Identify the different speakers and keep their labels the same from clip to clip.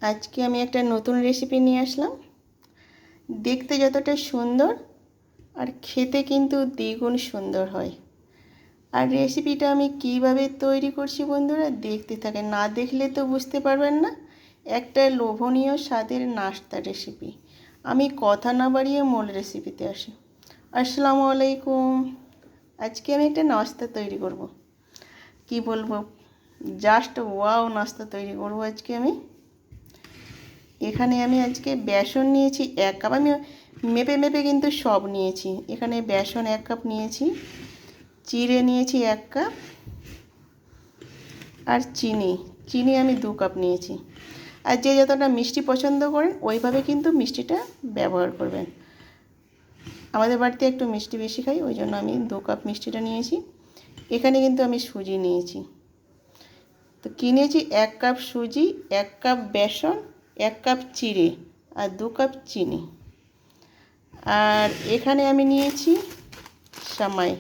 Speaker 1: আজকে আমি একটা নতুন রেসিপি নিয়ে আসলাম। দেখতে যতটা সুন্দর আর খেতে কিন্তু দ্বিগুণ সুন্দর হয়। আর রেসিপিটা আমি কিভাবে তৈরি করছি বন্ধুরা দেখতে থাকেন, না দেখলে তো বুঝতে পারবেন না। একটা লোভনীয় স্বাদের নাস্তা রেসিপি। আমি কথা না বাড়িয়ে মূল রেসিপিতে আসি। আসসালামু আলাইকুম। আজকে আমি একটা নাস্তা তৈরি করব। কি বলবো, জাস্ট ওয়াও নাস্তা তৈরি করব আজকে আমি। এখানে আমি আজকে বেসন নিয়েছি 1 কাপ। আমি মেপে মেপে কিন্তু সব নিয়েছি। এখানে বেসন 1 কাপ নিয়েছি, চিড়ে নিয়েছি 1 কাপ, আর চিনি আমি 2 কাপ নিয়েছি। আর যে যতটা মিষ্টি পছন্দ করেন ওইভাবে কিন্তু মিষ্টিটা ব্যবহার করবেন। আমাদের বাড়িতে একটু মিষ্টি বেশি খাই, ওই জন্য আমি 2 কাপ মিষ্টিটা নিয়েছি। এখানে কিন্তু আমি সুজি নিয়েছি। তো কিনেছি 1 কাপ সুজি, 1 কাপ বেসন, 1 কাপ চিড়ে আর 2 কাপ চিনি। আর এখানে আমি নিয়েছি সেমাই।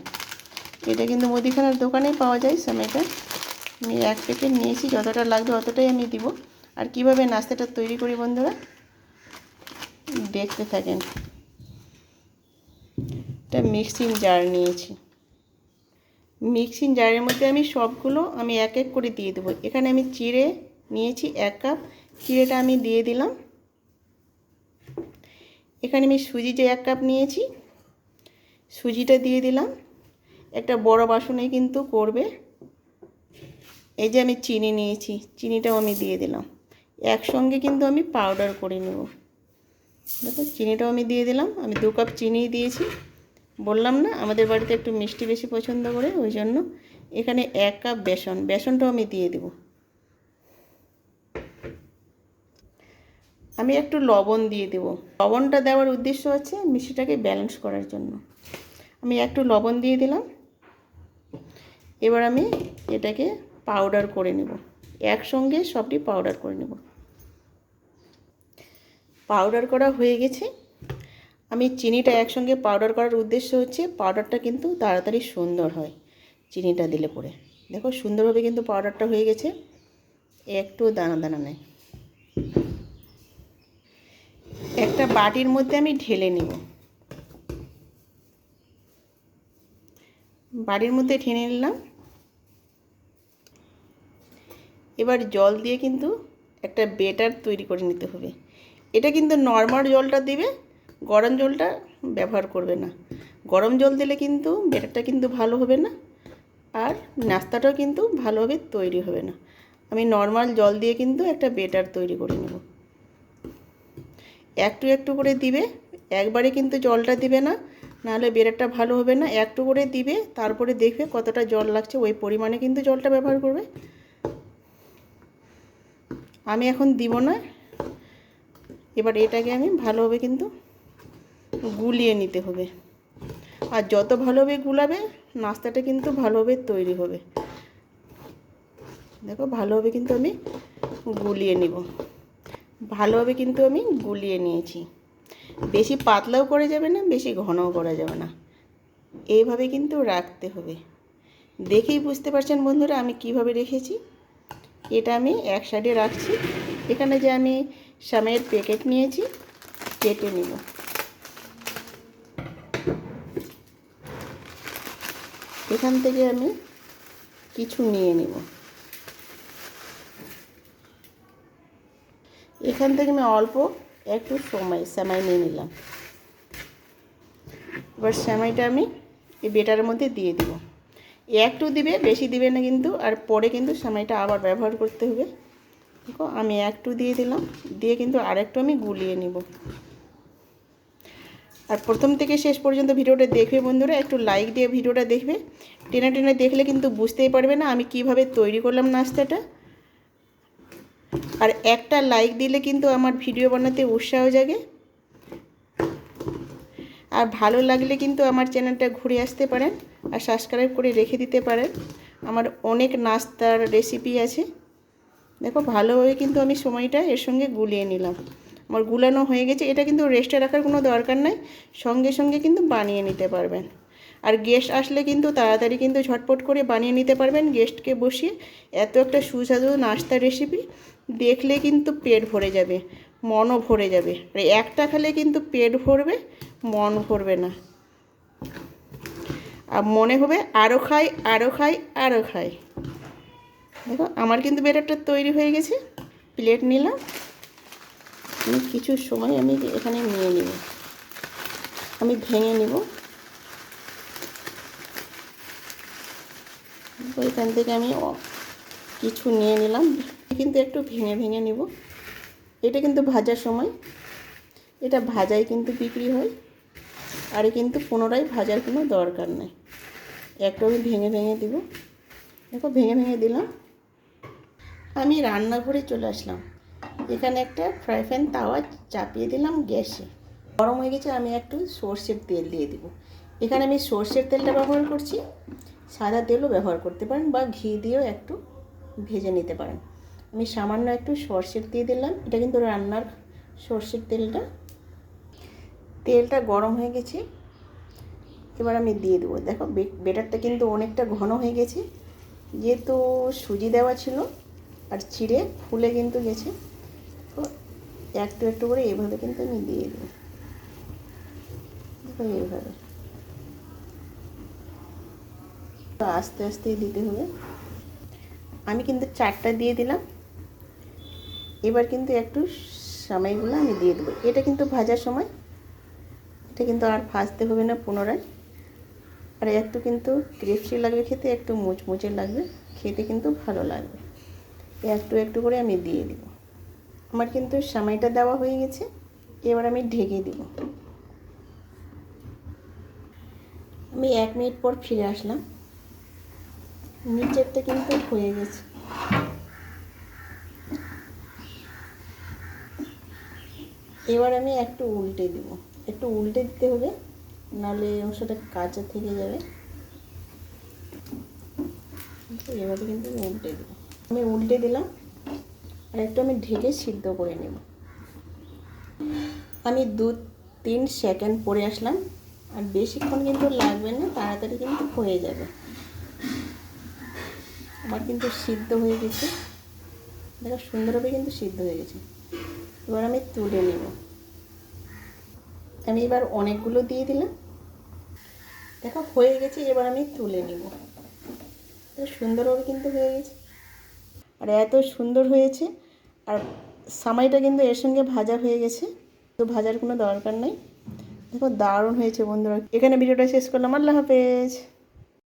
Speaker 1: এটা কিন্তু মুদিখানার দোকানে পাওয়া যায় সেমাইটা। আমি 1 প্যাকেট নিয়েছি, যতটা লাগবে অতটাই আমি দিব। আর কিভাবে নাস্তাটা তৈরি করি বন্ধুরা দেখতে থাকেন। এটা মিক্সিং জার নিয়েছি। মিক্সিং জারের মধ্যে আমি সবগুলো আমি এক এক করে দিয়ে দেবো। এখানে আমি চিড়ে নিয়েছি 1 কাপ, চিড়েটা আমি দিয়ে দিলাম। এখানে আমি সুজি যে 1 কাপ নিয়েছি সুজিটা দিয়ে দিলাম। একটা বড় বাসনে কিন্তু করবে। এই যে আমি চিনি নিয়েছি, চিনিটাও আমি দিয়ে দিলাম। একসঙ্গে কিন্তু আমি পাউডার করে নেব। দেখো চিনিটাও আমি দিয়ে দিলাম। আমি 2 কাপ চিনি দিয়েছি। বললাম না আমাদের বাড়িতে একটু মিষ্টি বেশি পছন্দ করে, ওই জন্য। এখানে 1 কাপ বেসনটাও আমি দিয়ে দেব। আমি একটু লবণ দিয়ে দেব। লবণটা দেওয়ার উদ্দেশ্য হচ্ছে মিষ্টিটাকে ব্যালেন্স করার জন্য। আমি একটু লবণ দিয়ে দিলাম। এবার আমি এটাকে পাউডার করে নেব। একসঙ্গে সবটি পাউডার করে নেব। পাউডার করা হয়ে গেছে। আমি চিনিটা একসঙ্গে পাউডার করার উদ্দেশ্য হচ্ছে পাউডারটা কিন্তু তাড়াতাড়ি সুন্দর হয় চিনিটা দিলে পরে। দেখো সুন্দরভাবে কিন্তু পাউডারটা হয়ে গেছে, একটু দানা দানা নেই। একটা বাটির মধ্যে আমি ঢেলে নেব। বাটির মধ্যে ঢেলে নিলাম। এবার জল দিয়ে কিন্তু একটা বেটার তৈরি করে নিতে হবে। এটা কিন্তু নর্মাল জলটা দিবে, গরম জলটা ব্যবহার করবে না। গরম জল দিলে কিন্তু বেটারটা কিন্তু ভালো হবে না, আর নাস্তাটাও কিন্তু ভালোভাবে তৈরি হবে না। আমি নর্মাল জল দিয়ে কিন্তু একটা বেটার তৈরি করে নেব। একটু একটু করে দিবে, একবারে কিন্তু জলটা দিবে না, নাহলে বেটারটা ভালো হবে না। একটু করে দিবে, তারপরে দেখবে কতটা জল লাগছে, ওই পরিমাণে কিন্তু জলটা ব্যবহার করবে। আমি এখন দিব না। এবার এটাকে আমি ভালোভাবে কিন্তু গুলিয়ে নিতে হবে। আর যত ভালোভাবে গুলাবে নাস্তাটা কিন্তু ভালোভাবে তৈরি হবে। দেখো ভালোভাবে কিন্তু আমি গুলিয়ে নিব। ভালোভাবে কিন্তু আমি গুলিয়ে নিয়েছি। বেশি পাতলাও করা যাবে না, বেশি ঘনও করা যাবে না। এইভাবে কিন্তু রাখতে হবে। দেখেই বুঝতে পারছেন বন্ধুরা আমি কিভাবে রেখেছি। এটা আমি এক সাইডে রাখছি। এখানে যে আমি সেমাইয়ের প্যাকেট নিয়েছি কেটে নিব। এখান থেকে আমি কিছু নিয়ে নিব। এখান থেকে আমি অল্প একটু সেমাই নিয়ে নিলাম। এবার সেমাইটা আমি এই বেটারের মধ্যে দিয়ে দিব। একটু দিবে, বেশি দিবে না কিন্তু। আর পরে কিন্তু সেমাইটা আবার ব্যবহার করতে হবে। দেখো আমি একটু দিয়ে দিলাম, দিয়ে কিন্তু আরেকটু আমি গুলিয়ে নিব। আর প্রথম থেকে শেষ পর্যন্ত ভিডিওটা দেখবে বন্ধুরা, একটু লাইক দিয়ে ভিডিওটা দেখবে। টেনে টেনে দেখলে কিন্তু বুঝতেই পারবে না আমি কিভাবে তৈরি করলাম নাস্তাটা। আর একটা লাইক দিলে কিন্তু আমার ভিডিও বানাতে উৎসাহ জাগে। আর ভালো লাগলে কিন্তু আমার চ্যানেলটা ঘুরে আসতে পারেন আর সাবস্ক্রাইব করে রেখে দিতে পারেন। আমার অনেক নাস্তার রেসিপি আছে। দেখো ভালোভাবে কিন্তু আমি সময়টা এর সঙ্গে গুলিয়ে নিলাম। আমার গুলানো হয়ে গেছে। এটা কিন্তু রেস্টে রাখার কোনো দরকার নাই, সঙ্গে সঙ্গে কিন্তু বানিয়ে নিতে পারবেন। আর গেস্ট আসলে কিন্তু তাড়াতাড়ি কিন্তু ঝটপট করে বানিয়ে নিতে পারবেন গেস্টকে বসিয়ে। এত একটা সুস্বাদু নাস্তার রেসিপি দেখলে কিন্তু পেট ভরে যাবে, মনও ভরে যাবে। আর একটা খেলে কিন্তু পেট ভরবে, মন ভরবে না, আর মনে হবে আরও খাই, আরও খাই, আরও খাই। দেখো আমার কিন্তু ব্যাটারটা তৈরি হয়ে গেছে। প্লেট নিলাম, আমি কিছু সময় আমি এখানে নিয়ে নিব, আমি ভেঙে নিব। ওইখান থেকে আমি কিছু নিয়ে নিলাম, কিন্তু একটু ভেঙে ভেঙে নিব। এটা কিন্তু ভাজার সময়, এটা ভাজাই কিন্তু বিক্রি হয়, আর কিন্তু পুনরায় ভাজার কোনো দরকার নেই। একটু আমি ভেঙে ভেঙে দিব। দেখো ভেঙে ভেঙে দিলাম। আমি রান্নাঘরে চলে আসলাম। এখানে একটা ফ্রাই প্যান তাওয়া চাপিয়ে দিলাম গ্যাসে, গরম হয়ে গেছে। আমি একটু সর্ষের তেল দিয়ে দিব। এখানে আমি সর্ষের তেলটা ব্যবহার করছি, সাদা তেলও ব্যবহার করতে পারেন বা ঘি দিয়েও একটু ভেজে নিতে পারেন। আমি সামান্য একটু সর্ষের দিয়ে দিলাম, এটা কিন্তু রান্নার সর্ষের তেলটা গরম হয়ে গেছে। এবার আমি দিয়ে দেবো। দেখো বেটারটা কিন্তু অনেকটা ঘন হয়ে গেছে, যেহেতু সুজি দেওয়া ছিল আর চিড়ে ফুলে কিন্তু গেছে। তো একটু একটু করে এইভাবে কিন্তু আমি দিয়ে দেবো। দেখো এইভাবে আস্তে আস্তেই দিতে হবে। আমি কিন্তু 4টা দিয়ে দিলাম। এবার কিন্তু একটু সামাইগুলো আমি দিয়ে দেবো। এটা কিন্তু ভাজার সময়, এটা কিন্তু আর ভাজতে হবে না পুনরায়। আর একটু কিন্তু ক্রিস্পি লাগবে খেতে, একটু মুচমুচে লাগবে খেতে, কিন্তু ভালো লাগবে। একটু একটু করে আমি দিয়ে দিব। আমার কিন্তু সামাইটা দেওয়া হয়ে গেছে। এবার আমি ঢেকে দিব। আমি 1 মিনিট পর ফিরে আসলাম। নিচেরটা কিন্তু হয়ে গেছে। এবার আমি একটু উল্টে দিব, একটু উল্টে দিতে হবে, নাহলে অংশটা কাঁচা থেকে যাবে। এভাবে কিন্তু আমি উল্টে দেব। আমি উল্টে দিলাম, আর একটু আমি ঢেকে সিদ্ধ করে নেব। আমি 2-3 সেকেন্ড পরে আসলাম, আর বেশিক্ষণ কিন্তু লাগবে না, তাড়াতাড়ি কিন্তু হয়ে যাবে। আমার কিন্তু সিদ্ধ হয়ে গেছে, দেখো সুন্দরভাবে কিন্তু সিদ্ধ হয়ে গেছে। এবার আমি তুলে নেব। আমি এবার অনেকগুলো দিয়ে দিলাম। দেখো হয়ে গেছে, এবার আমি তুলে নেব। সুন্দরভাবে কিন্তু হয়ে গেছে, আর এত সুন্দর হয়েছে। আর সামাইটা কিন্তু এর সঙ্গে ভাজা হয়ে গেছে, তো ভাজার কোনো দরকার নেই। দেখো দারুণ হয়েছে বন্ধুরা। এখানে ভিডিওটা শেষ করলাম। আল্লাহ হাফেজ।